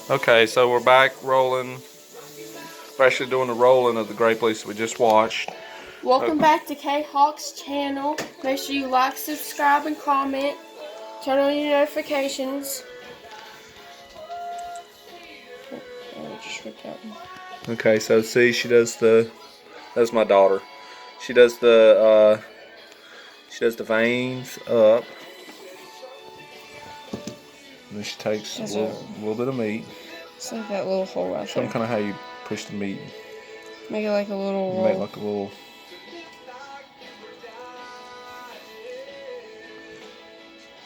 Okay, so we're back rolling. We're actually doing the rolling of the grape leaves we just watched. Welcome back to Khawk's channel. Make sure you like, subscribe, and comment. Turn on your notifications. Okay, so see, she does the. That's my daughter. She does the. She does the veins up. And then she takes a little bit of meat. It's like that little hole right Show them there. kind of how you push the meat. Make it like a little roll. Make like a little.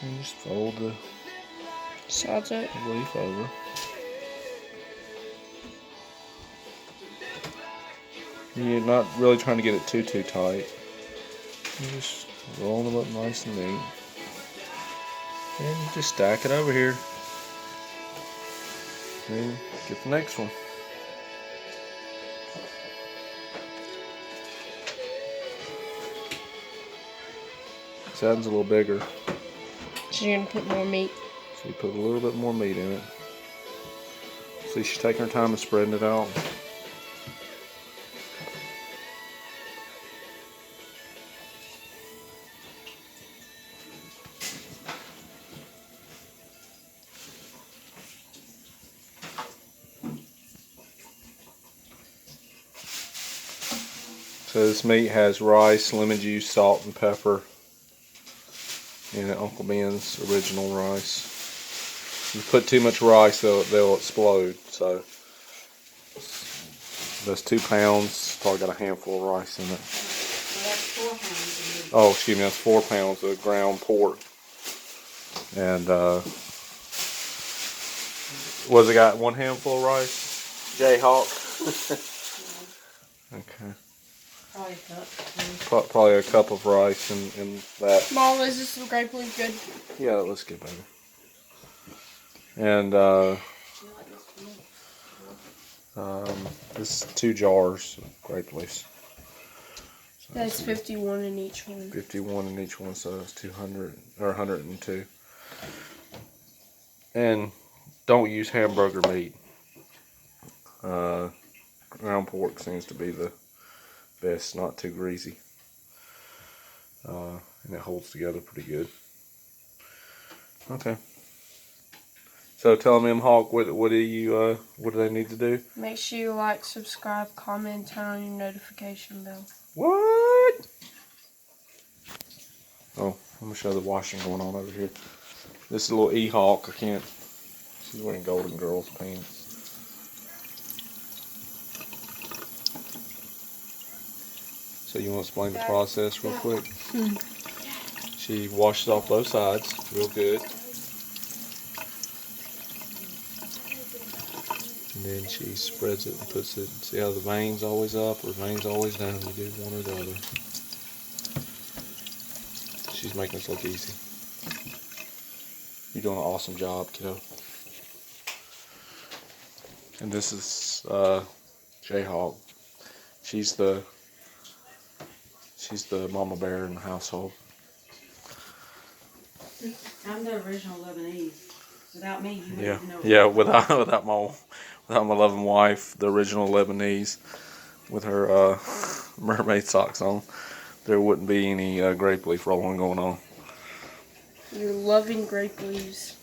And just fold the sides up. leaf over. You're not really trying to get it too tight. You're just rolling them up nice and neat. And you just stack it over here. And get the next one. Sounds a little bigger. So you're gonna put more meat. So you put a little bit more meat in it. See, she's taking her time and spreading it out. So this meat has rice, lemon juice, salt, and pepper in it. Uncle Ben's original rice. If you put too much rice, they'll explode. So that's 2 pounds. Probably got a handful of rice in it. So that's 4 pounds. Oh, excuse me, that's 4 pounds of ground pork. And was it got 1 handful of rice? Jayhawk. Okay. Probably a cup. Probably a cup of rice in that. Mom, is this grape leaf good? Yeah, let's get better. And this is 2 jars of grape leaves. So That's 51 in each one. 51 in each one, so that's 200 or 102. And don't use hamburger meat. Ground pork seems to be the best, not too greasy, and it holds together pretty good. Okay. So tell them, Hawk, what do they need to do? Make sure you like, subscribe, comment, turn on your notification bell. What? Oh, I'm gonna show the washing going on over here. This is a little E-Hawk. I can't. She's wearing Golden Girls pants. So you want to explain the process real quick? She washes off both sides real good. And then she spreads it and puts it. See how the vein's always up or vein's always down? You do one or the other. She's making this look easy. You're doing an awesome job, kiddo. And this is Jayhawk. She's the mama bear in the household. I'm the original Lebanese. Without me, you wouldn't know. Yeah. Without my loving wife, the original Lebanese, with her mermaid socks on, there wouldn't be any grape leaf rolling going on. You're loving grape leaves.